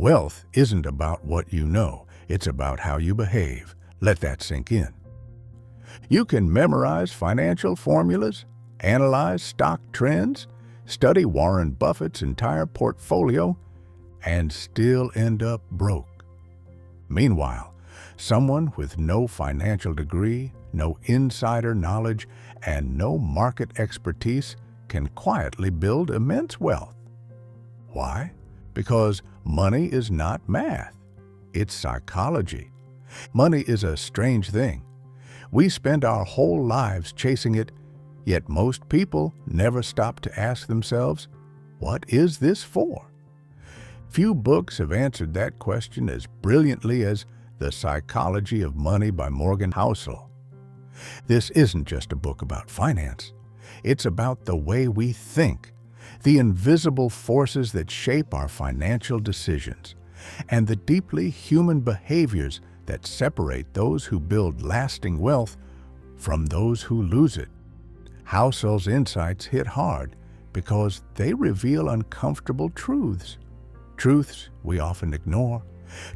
Wealth isn't about what you know, it's about how you behave. Let that sink in. You can memorize financial formulas, analyze stock trends, study Warren Buffett's entire portfolio, and still end up broke. Meanwhile, someone with no financial degree, no insider knowledge, and no market expertise can quietly build immense wealth. Why? Because money is not math. It's psychology. Money is a strange thing. We spend our whole lives chasing it, yet most people never stop to ask themselves, what is this for? Few books have answered that question as brilliantly as The Psychology of Money by Morgan Housel. This isn't just a book about finance. It's about the way we think, the invisible forces that shape our financial decisions, and the deeply human behaviors that separate those who build lasting wealth from those who lose it. Housel's insights hit hard because they reveal uncomfortable truths. Truths we often ignore.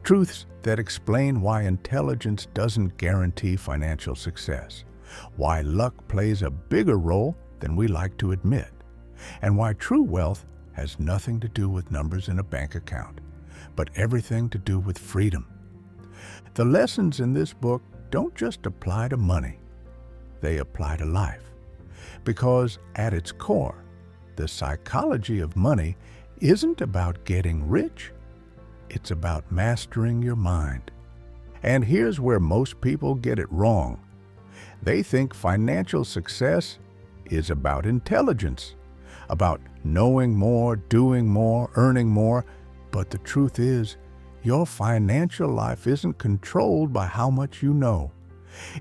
Truths that explain why intelligence doesn't guarantee financial success, why luck plays a bigger role than we like to admit, and why true wealth has nothing to do with numbers in a bank account, but everything to do with freedom. The lessons in this book don't just apply to money, they apply to life. Because at its core, the psychology of money isn't about getting rich, it's about mastering your mind. And here's where most people get it wrong. They think financial success is about intelligence, about knowing more, doing more, earning more, but the truth is, your financial life isn't controlled by how much you know.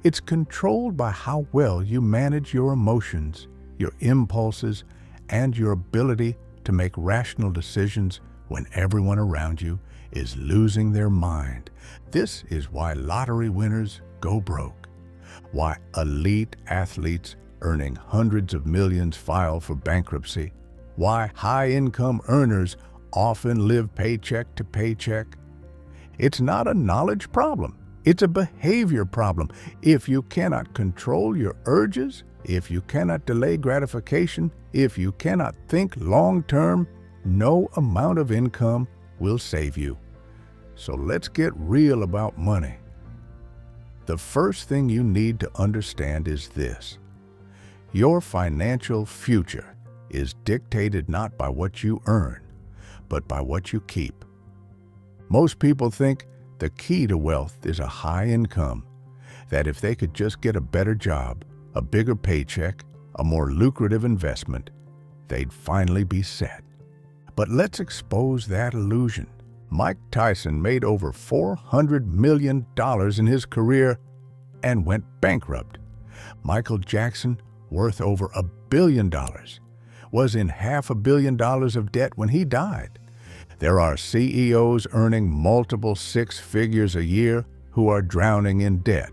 It's controlled by how well you manage your emotions, your impulses, and your ability to make rational decisions when everyone around you is losing their mind. This is why lottery winners go broke, why elite athletes earning hundreds of millions file for bankruptcy, why high-income earners often live paycheck to paycheck. It's not a knowledge problem. It's a behavior problem. If you cannot control your urges, if you cannot delay gratification, if you cannot think long-term, no amount of income will save you. So let's get real about money. The first thing you need to understand is this. Your financial future is dictated not by what you earn, but by what you keep. Most people think the key to wealth is a high income, that if they could just get a better job, a bigger paycheck, a more lucrative investment, they'd finally be set. But let's expose that illusion. Mike Tyson made over $400 million in his career and went bankrupt. Michael Jackson, worth over $1 billion, was in $500 million of debt when he died. There are CEOs earning multiple six figures a year who are drowning in debt,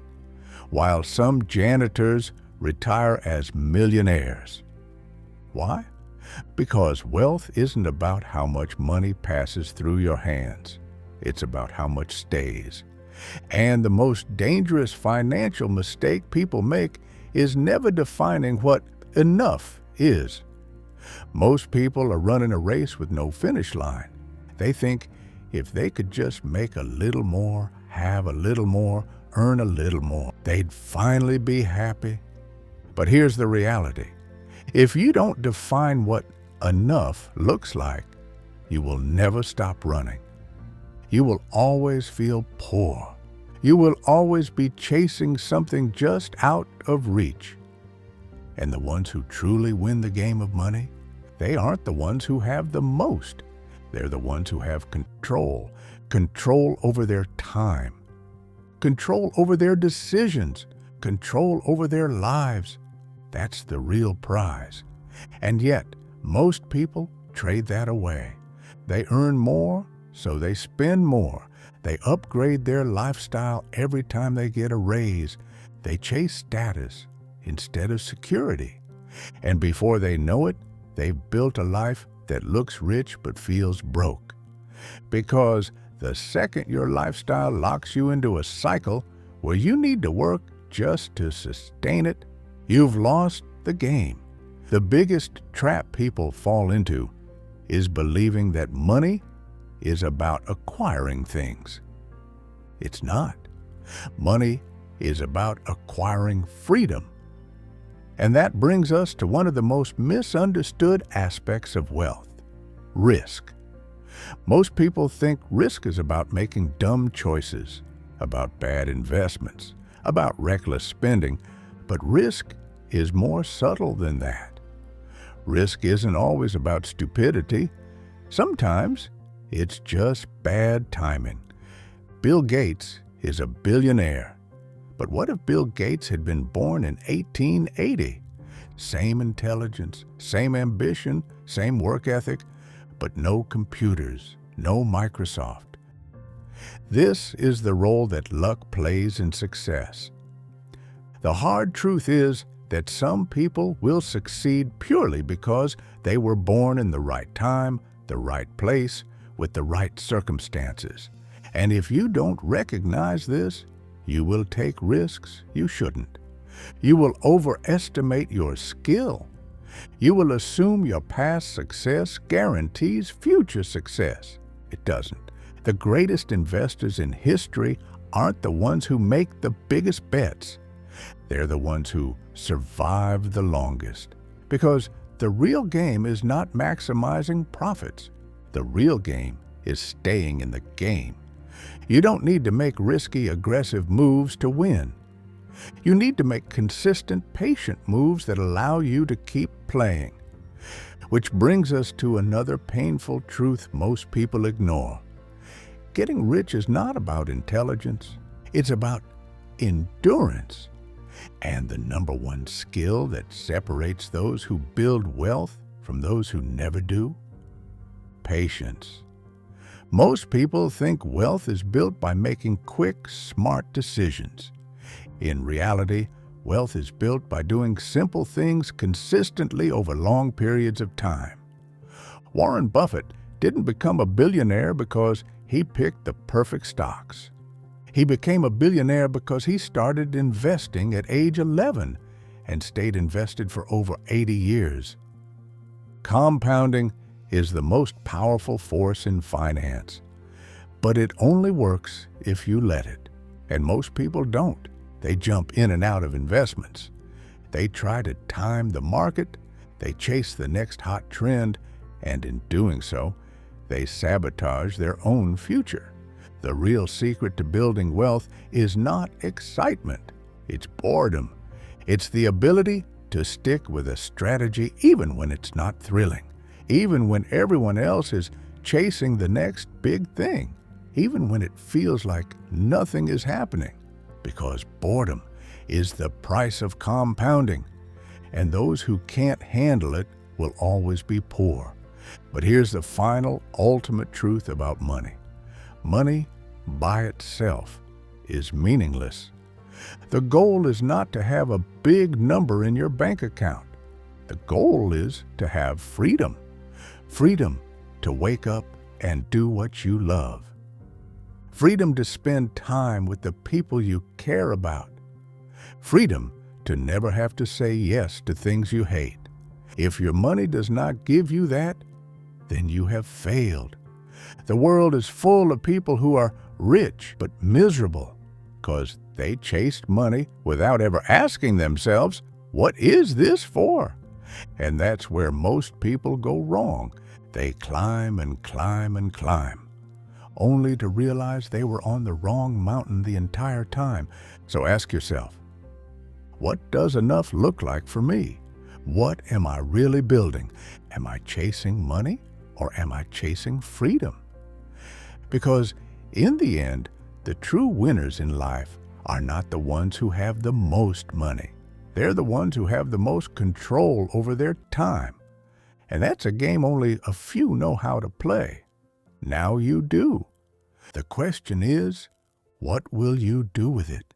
while some janitors retire as millionaires. Why? Because wealth isn't about how much money passes through your hands. It's about how much stays. And the most dangerous financial mistake people make is never defining what enough is. Most people are running a race with no finish line. They think if they could just make a little more, have a little more, earn a little more, they'd finally be happy. But here's the reality. If you don't define what enough looks like, you will never stop running. You will always feel poor. You will always be chasing something just out of reach. And the ones who truly win the game of money, they aren't the ones who have the most. They're the ones who have control over their time, control over their decisions, control over their lives. That's the real prize. And yet, most people trade that away. They earn more, so they spend more. They upgrade their lifestyle every time they get a raise. They chase status instead of security. And before they know it, they've built a life that looks rich but feels broke. Because the second your lifestyle locks you into a cycle where you need to work just to sustain it, you've lost the game. The biggest trap people fall into is believing that money is about acquiring things. It's not. Money is about acquiring freedom. And that brings us to one of the most misunderstood aspects of wealth: risk. Most people think risk is about making dumb choices, about bad investments, about reckless spending, but risk is more subtle than that. Risk isn't always about stupidity. Sometimes it's just bad timing. Bill Gates is a billionaire. But what if Bill Gates had been born in 1880? Same intelligence, same ambition, same work ethic, but no computers, no Microsoft. This is the role that luck plays in success. The hard truth is that some people will succeed purely because they were born in the right time, the right place, with the right circumstances. And if you don't recognize this, you will take risks you shouldn't. You will overestimate your skill. You will assume your past success guarantees future success. It doesn't. The greatest investors in history aren't the ones who make the biggest bets. They're the ones who survive the longest. Because the real game is not maximizing profits. The real game is staying in the game. You don't need to make risky, aggressive moves to win. You need to make consistent, patient moves that allow you to keep playing. Which brings us to another painful truth most people ignore. Getting rich is not about intelligence. It's about endurance. And the number one skill that separates those who build wealth from those who never do? Patience. Most people think wealth is built by making quick, smart decisions. In reality, wealth is built by doing simple things consistently over long periods of time. Warren Buffett didn't become a billionaire because he picked the perfect stocks. He became a billionaire because he started investing at age 11 and stayed invested for over 80 years. Compounding is the most powerful force in finance, but it only works if you let it. And most people don't. They jump in and out of investments. They try to time the market, they chase the next hot trend, and in doing so, they sabotage their own future. The real secret to building wealth is not excitement, it's boredom. It's the ability to stick with a strategy even when it's not thrilling, even when everyone else is chasing the next big thing, even when it feels like nothing is happening. Because boredom is the price of compounding, and those who can't handle it will always be poor. But here's the final, ultimate truth about money. Money by itself is meaningless. The goal is not to have a big number in your bank account. The goal is to have freedom. Freedom to wake up and do what you love. Freedom to spend time with the people you care about. Freedom to never have to say yes to things you hate. If your money does not give you that, then you have failed. The world is full of people who are rich but miserable because they chased money without ever asking themselves, what is this for? And that's where most people go wrong. They climb and climb and climb, only to realize they were on the wrong mountain the entire time. So ask yourself, what does enough look like for me? What am I really building? Am I chasing money or am I chasing freedom? Because in the end, the true winners in life are not the ones who have the most money. They're the ones who have the most control over their time. And that's a game only a few know how to play. Now you do. The question is, what will you do with it?